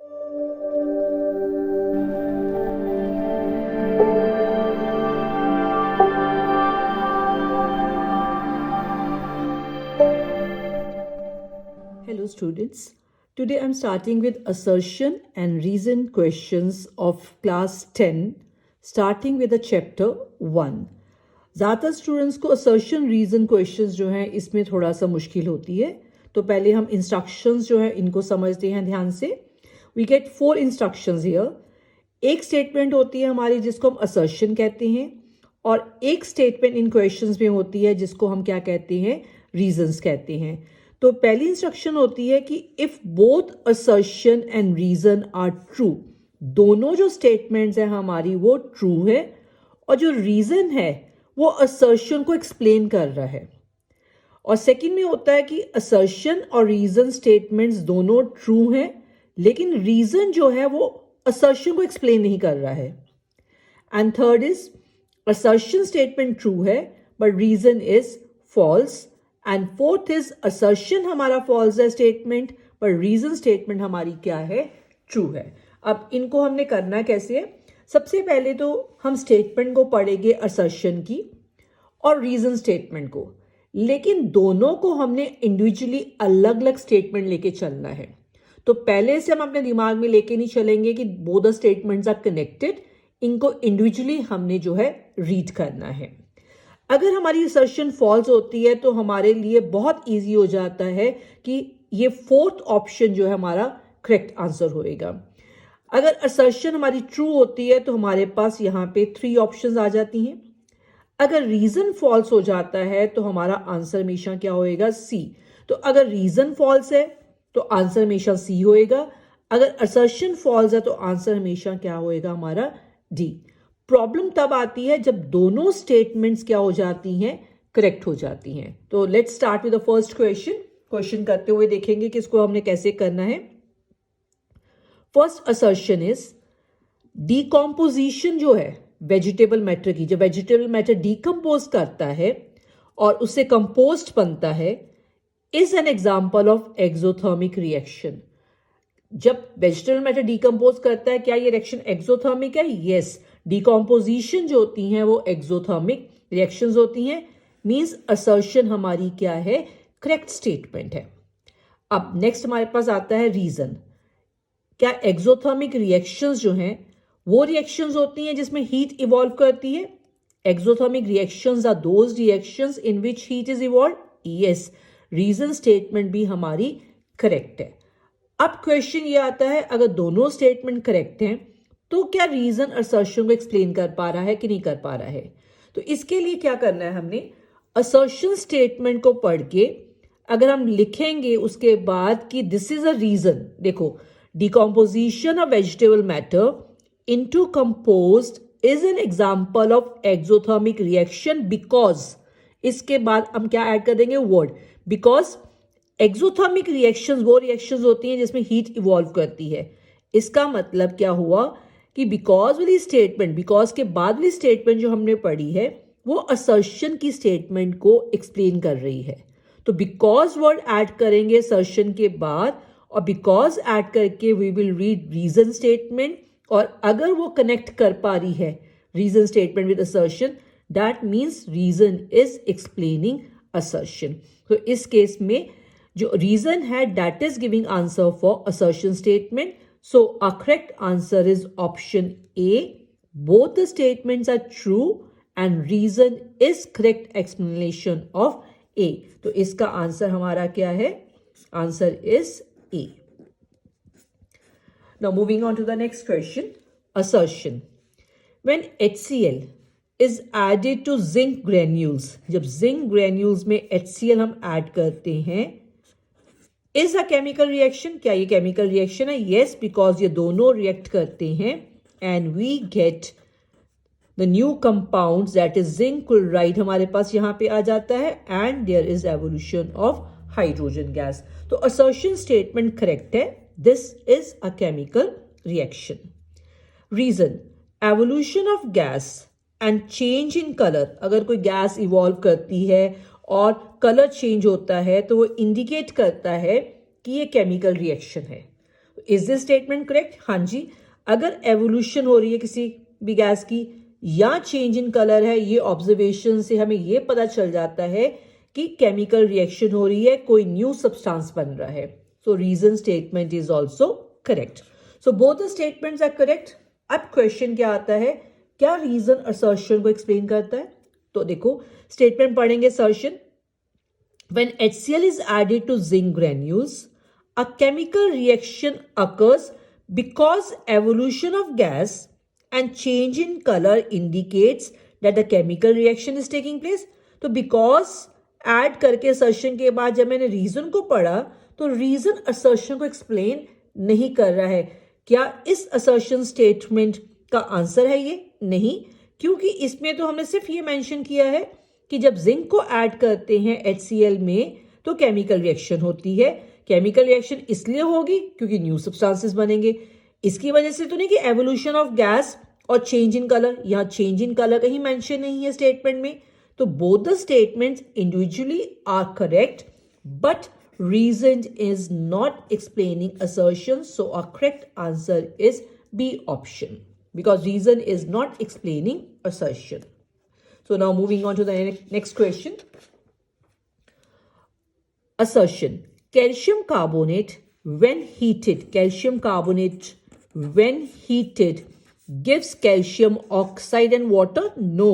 Hello students, today I am starting with assertion and reason questions of class 10 starting with the chapter 1. ज़्यादातर students को assertion reason questions जो हैं इसमें थोड़ा सा मुश्किल होती है, तो पहले हम instructions जो हैं इनको समझते हैं ध्यान से. We get 4 instructions here. एक स्टेटमेंट होती है हमारी जिसको हम assertion कहते हैं और एक स्टेटमेंट इन क्वेश्चंस में होती है जिसको हम क्या कहते हैं, रीजंस कहते हैं. तो पहली इंस्ट्रक्शन होती है कि if both assertion and reason are true, दोनों जो स्टेटमेंट्स हैं हमारी वो ट्रू है और जो रीजन है वो असर्शन को एक्सप्लेन कर रहा है. और सेकंड में होता है कि असर्शन और रीजन स्टेटमेंट्स दोनों ट्रू हैं लेकिन रीजन जो है वो असर्शन को एक्सप्लेन नहीं कर रहा है. And third is assertion statement true है but reason is false. And fourth is assertion हमारा फॉल्स है स्टेटमेंट पर रीजन स्टेटमेंट हमारी क्या है, ट्रू है. अब इनको हमने करना कैसे है, सबसे पहले तो हम स्टेटमेंट को पढ़ेंगे असर्शन की और रीजन स्टेटमेंट को, लेकिन दोनों को हमने इंडिविजुअली अलग अलग स्टेटमेंट लेके चलना है. तो पहले से हम अपने दिमाग में लेके नहीं चलेंगे कि both the statements are connected, इनको इंडिविजुअली हमने जो है रीड करना है. अगर हमारी असर्शन फॉल्स होती है तो हमारे लिए बहुत इजी हो जाता है कि ये फोर्थ ऑप्शन जो है हमारा करेक्ट आंसर होएगा. अगर असर्शन हमारी ट्रू होती है तो हमारे पास यहाँ पे 3 ऑप्शंस आ जाती हैं. अगर रीजन फॉल्स हो जाता है तो हमारा आंसर हमेशा क्या होएगा, सी. तो अगर रीजन फॉल्स है तो आंसर हमेशा सी होएगा. अगर असर्शन फॉल्स है तो आंसर हमेशा क्या होएगा हमारा, डी. प्रॉब्लम तब आती है जब दोनों स्टेटमेंट्स क्या हो जाती हैं, करेक्ट हो जाती हैं. तो let's start with the first question करते हुए देखेंगे कि इसको हमने कैसे करना है. फर्स्ट असर्शन इज डीकॉम्पोजिशन जो है वेजिटेबल मैटर की, जब वेजिटेबल मैटर डीकम्पोज करता है और उससे कंपोस्ट बनता है, is an example of exothermic reaction. जब वेजिटेबल मैटर डीकम्पोज करता है क्या ये रिएक्शन एक्सोथर्मिक है? यस. डिकॉम्पोजिशन जो होती हैं वो एक्सोथर्मिक रिएक्शंस होती हैं. मींस असर्शन हमारी क्या है, करेक्ट स्टेटमेंट है. अब नेक्स्ट हमारे पास आता है रीजन. क्या एक्सोथर्मिक रिएक्शंस जो हैं वो रिएक्शंस होती हैं जिसमें हीट इवॉल्व करती है? Exothermic reactions are those reactions in which heat is evolve. Yes. Reason statement भी हमारी करेक्ट है. अब क्वेश्चन ये आता है अगर दोनों स्टेटमेंट करेक्ट हैं तो क्या रीजन असर्शन को एक्सप्लेन कर पा रहा है कि नहीं कर पा रहा है. तो इसके लिए क्या करना है, हमने असर्शन स्टेटमेंट को पढ़ के अगर हम लिखेंगे उसके बाद कि दिस इज अ रीजन. देखो, decomposition of vegetable matter into composed is an example of exothermic reaction because, इसके बाद हम क्या ऐड कर देंगे, वर्ड. बिकॉज एक्सोथर्मिक रिएक्शंस वो रिएक्शंस होती हैं जिसमें हीट इवॉल्व करती है. इसका मतलब क्या हुआ कि बिकॉज वाली स्टेटमेंट, बिकॉज के बाद वाली स्टेटमेंट जो हमने पढ़ी है वो असर्शन की स्टेटमेंट को एक्सप्लेन कर रही है. तो बिकॉज वर्ड ऐड करेंगे असर्शन के बाद और बिकॉज ऐड करके we will read reason statement. और अगर वो कनेक्ट कर पा रही है reason statement with assertion, that means reason is explaining assertion. तो इस केस में जो रीजन है that is giving answer for assertion statement. So our correct answer is option A. Both the statements are true and reason is correct explanation of A. तो इसका answer हमारा क्या है, answer is A. Now moving on to the next question, assertion. When HCl is added to zinc granules, जब zinc granules में HCl हम add करते हैं, इज अ केमिकल रिएक्शन. क्या ये केमिकल रिएक्शन है? यस, बिकॉज ये दोनों रिएक्ट करते हैं and we get the new compound that is zinc chloride हमारे पास यहाँ पे आ जाता है and there is evolution of hydrogen gas. तो असर्शन स्टेटमेंट करेक्ट है, this is a chemical reaction. Reason, evolution of gas and change in colour. अगर कोई गैस इवॉल्व करती है और कलर चेंज होता है तो वो इंडिकेट करता है कि ये केमिकल रिएक्शन है. Is this statement correct? हाँ जी, अगर एवोल्यूशन हो रही है किसी भी गैस की या चेंज इन कलर है, ये ऑब्जर्वेशन से हमें ये पता चल जाता है कि केमिकल रिएक्शन हो रही है, कोई न्यू सब्सटेंस बन रहा है. So reason statement is also correct. So both the statements are correct. अब क्वेश्चन क्या आता है, क्या रीजन असर्शन को एक्सप्लेन करता है? तो देखो स्टेटमेंट पढ़ेंगे. Assertion, when HCl is added to zinc granules, a chemical reaction occurs because evolution of gas and change in color indicates that the chemical reaction is taking place. तो because add करके assertion के बाद जब मैंने reason को पढ़ा तो reason assertion को explain नहीं कर रहा है. क्या इस assertion statement का आंसर है ये? नहीं, क्योंकि इसमें तो हमने सिर्फ ये मेंशन किया है कि जब जिंक को ऐड करते हैं HCl में तो केमिकल रिएक्शन होती है. केमिकल रिएक्शन इसलिए होगी क्योंकि न्यू सब्सटेंसेस बनेंगे, इसकी वजह से तो नहीं कि एवोल्यूशन ऑफ गैस और चेंज इन कलर. यहाँ चेंज इन कलर कहीं मेंशन नहीं है स्टेटमेंट में. तो both the statements individually are correct, but reason is not explaining assertion. So a correct answer is B option, because reason is not explaining assertion. So now moving on to the next question. Assertion. Calcium carbonate when heated gives calcium oxide and water? No.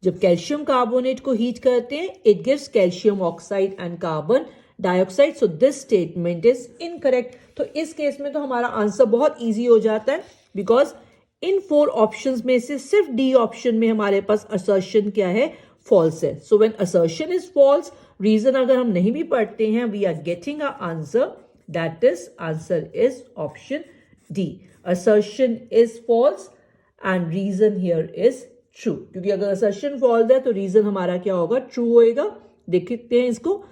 जब calcium carbonate को heat करते हैं it gives calcium oxide and carbon dioxide. So this statement is incorrect. तो इस case में तो हमारा answer बहुत इजी हो जाता है, बिकॉज इन 4 ऑप्शंस में से सिर्फ डी ऑप्शन में हमारे पास असर्शन क्या है, फॉल्स है. So when assertion is false, reason अगर हम नहीं भी पढ़ते हैं, we are getting a answer, that is answer is option D. Assertion is false and reason here is true. क्योंकि अगर असर्शन फॉल्स है तो रीजन हमारा क्या होगा, ट्रू होएगा. देखते हैं इसको.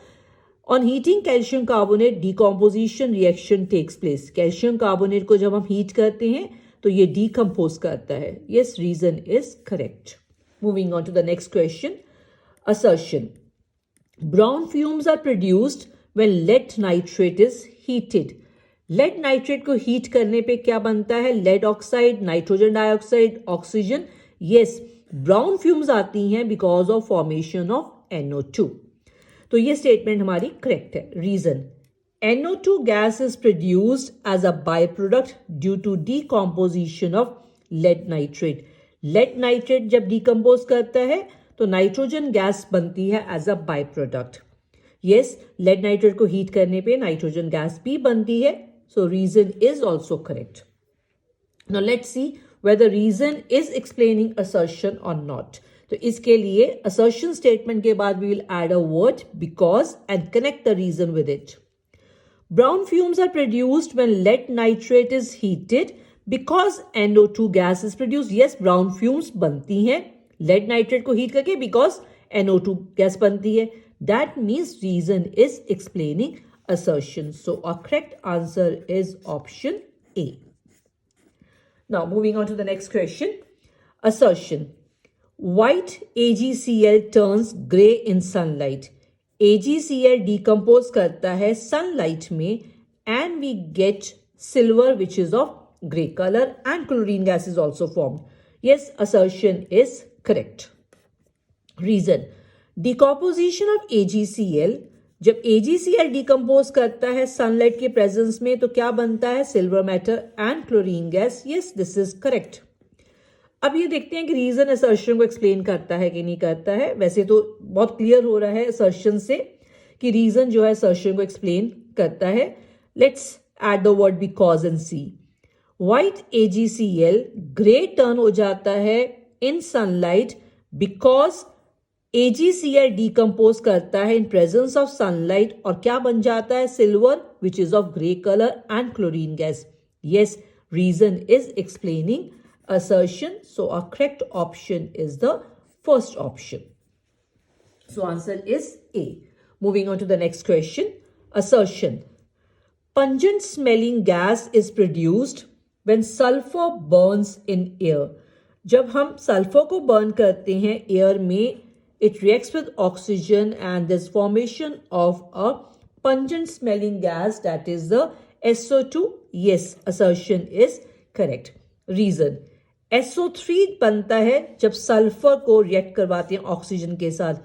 On heating calcium carbonate decomposition reaction takes place. Calcium carbonate को जब हम हीट करते हैं तो ये डिकम्पोज करता है. Yes, reason is correct. Moving on to the next question. Assertion. Brown fumes are produced when lead nitrate is heated. Lead nitrate को हीट करने पे क्या बनता है, lead oxide, nitrogen dioxide, oxygen. Yes, brown fumes आती हैं because of formation of NO2. तो ये स्टेटमेंट हमारी करेक्ट है. Reason, NO2 gas is produced as a byproduct due to decomposition of lead nitrate. Lead nitrate जब decompose करता है तो नाइट्रोजन गैस बनती है as a by product. Yes, lead nitrate को हीट करने पे नाइट्रोजन गैस भी बनती है. So reason is also correct. Now let's see whether reason is explaining assertion or not. तो इसके लिए assertion statement के बाद we will add a word because and connect the reason with it. Brown fumes are produced when lead nitrate is heated because NO2 gas is produced. Yes, brown fumes बनती हैं lead nitrate को heat करके because NO2 gas बनती है. That means reason is explaining assertion. So our correct answer is option A. Now moving on to the next question. Assertion. White AgCl turns grey in sunlight. AgCl decompose करता है sunlight में and we get silver which is of grey color and chlorine gas is also formed. Yes, assertion is correct. Reason. Decomposition of AgCl. जब AgCl decompose करता है sunlight के presence में तो क्या बनता है, silver matter and chlorine gas. Yes, this is correct. अब ये देखते हैं कि रीजन असर्शन को एक्सप्लेन करता है कि नहीं करता है. वैसे तो बहुत क्लियर हो रहा है असर्शन से कि रीजन जो है असर्शन को एक्सप्लेन करता है. Let's add the word because and C. White AgCl grey turn हो जाता है in sunlight because AgCl decompose करता है इन प्रेजेंस ऑफ सनलाइट और क्या बन जाता है, silver which is of grey colour and chlorine gas. Yes, reason is explaining assertion. So our correct option is the first option. So answer is A. Moving on to the next question. Assertion. Pungent smelling gas is produced when sulfur burns in air. जब हम sulphur को burn करते हैं air में, it reacts with oxygen and there's formation of a pungent smelling gas, that is the SO2, yes, assertion is correct. Reason, SO3 बनता है जब sulphur को रिएक्ट करवाते हैं ऑक्सीजन के साथ.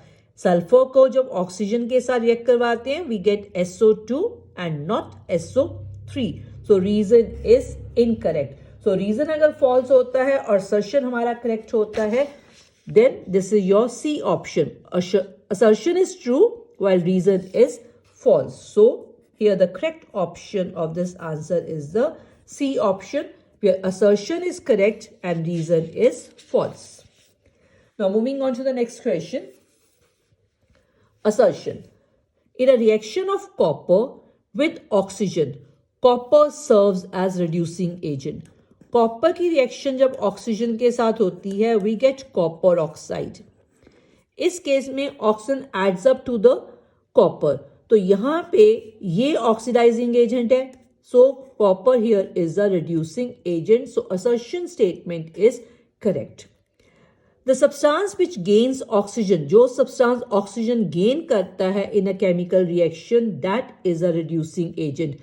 सल्फर को जब ऑक्सीजन के साथ रिएक्ट करवाते हैं, we get SO2 and not SO3. So reason is incorrect. So reason अगर false होता है और assertion हमारा correct होता है, then this is your C option. Assertion is true while reason is false. So here the correct option of this answer is the C option, where assertion is correct and reason is false. Now moving on to the next question. Assertion. In a reaction of copper with oxygen, copper serves as reducing agent. Copper की reaction जब oxygen के साथ होती है, we get copper oxide. इस case में oxygen adds up to the copper, तो यहां पे ये ऑक्सीडाइजिंग एजेंट है. So copper here is the reducing agent. So assertion statement is correct. The substance which gains oxygen, जो सब्सटेंस ऑक्सीजन गेन करता है in a chemical reaction, that is a reducing agent.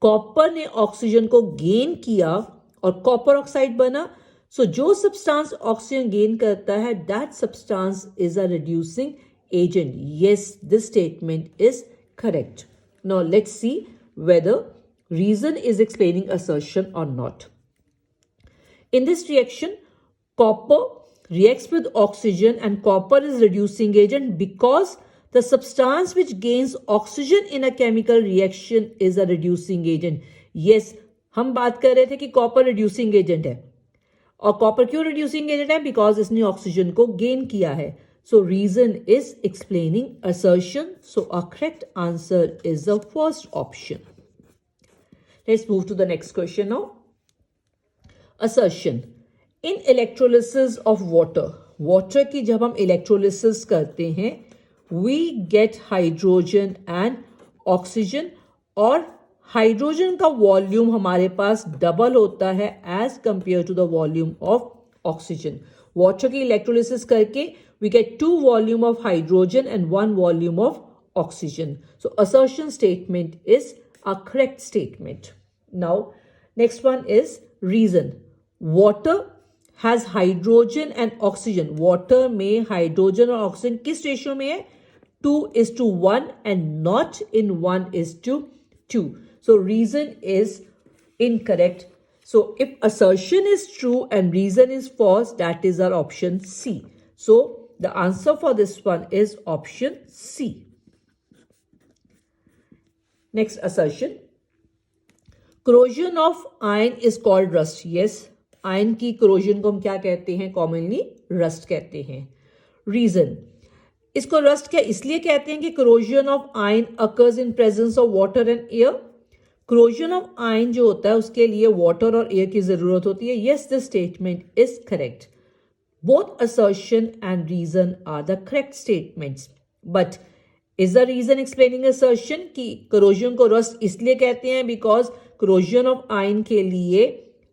Copper ने oxygen को gain किया और copper oxide बना. सो जो substance oxygen gain करता है, that substance is a reducing agent. Yes, this statement is correct. Now let's see whether reason is explaining assertion और not. In this reaction, copper reacts with oxygen and copper is reducing agent because the substance which gains oxygen in a chemical reaction is a reducing agent. Yes, हम बात कर रहे थे कि copper reducing agent है, और copper क्यों reducing agent है? बिकॉज इसने ऑक्सीजन को गेन किया है. So reason is explaining assertion. So a correct answer is the first option. Let's move to the next question now. Assertion. In electrolysis of water, water की जब हम electrolysis करते हैं, we get hydrogen and oxygen, और hydrogen का volume हमारे पास double होता है as compare to the volume of oxygen. Water की इलेक्ट्रोलिसिस करके we get 2 volume of hydrogen and 1 volume of oxygen. So assertion statement is a correct statement. Now next one is reason. Water has hydrogen and oxygen. Water में hydrogen और oxygen किस ratio में है? 2:1 and not in 1:2. So reason is incorrect. So if assertion is true and reason is false, that is our option C. So the answer for this one is option C. Next assertion. Corrosion of iron is called rust. Yes, ion की corrosion को हम क्या कहते हैं? Commonly rust कहते हैं. Reason. इसको rust क्या इसलिए कहते हैं कि corrosion of iron occurs in presence of water and air. corrosion of iron जो होता है उसके लिए वाटर और एयर की जरूरत होती है. Yes, this statement is correct. Both assertion and reason are the correct statements. But is the reason explaining assertion कि corrosion को रस्ट इसलिए कहते हैं बिकॉज corrosion of iron के लिए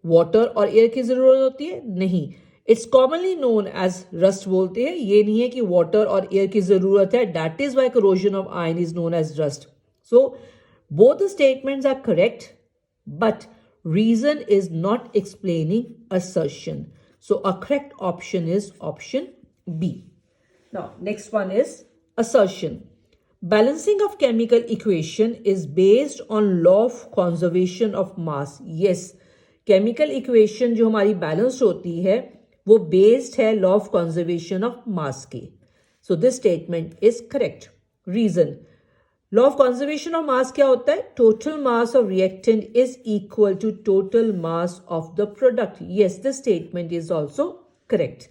वाटर और एयर की जरूरत होती है? नहीं, it's commonly known as rust बोलते हैं. ये नहीं है कि वाटर और एयर की जरूरत है. That is why corrosion of iron is known as rust. So both the statements are correct, but reason is not explaining assertion. So a correct option is option B. Now next one is assertion. Balancing of chemical equation is based on law of conservation of mass. Yes, chemical equation जो हमारी balance होती है वो based है law of conservation of mass के. So this statement is correct. Reason. Law of conservation of mass क्या होता है? Total mass of reactant is equal to total mass of the product. Yes, this statement is also correct.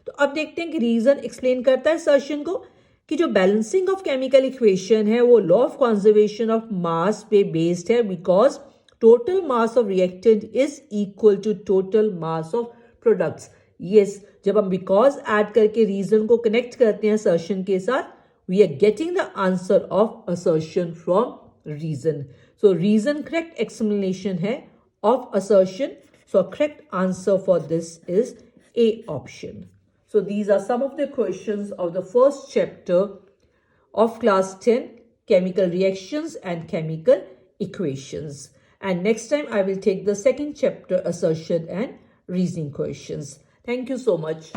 तो अब देखते हैं कि reason explain करता है असर्शन को कि जो बैलेंसिंग ऑफ केमिकल इक्वेशन है वो law of conservation of mass पे बेस्ड है because total mass of reactant is equal to total mass of products. Yes, जब हम बिकॉज ऐड करके रीजन को कनेक्ट करते हैं असर्शन के साथ, we are getting the answer of assertion from reason. So reason correct explanation hai of assertion. So correct answer for this is A option. So these are some of the questions of the first chapter of class 10, chemical reactions and chemical equations. And next time I will take the second chapter, assertion and reasoning questions. Thank you so much.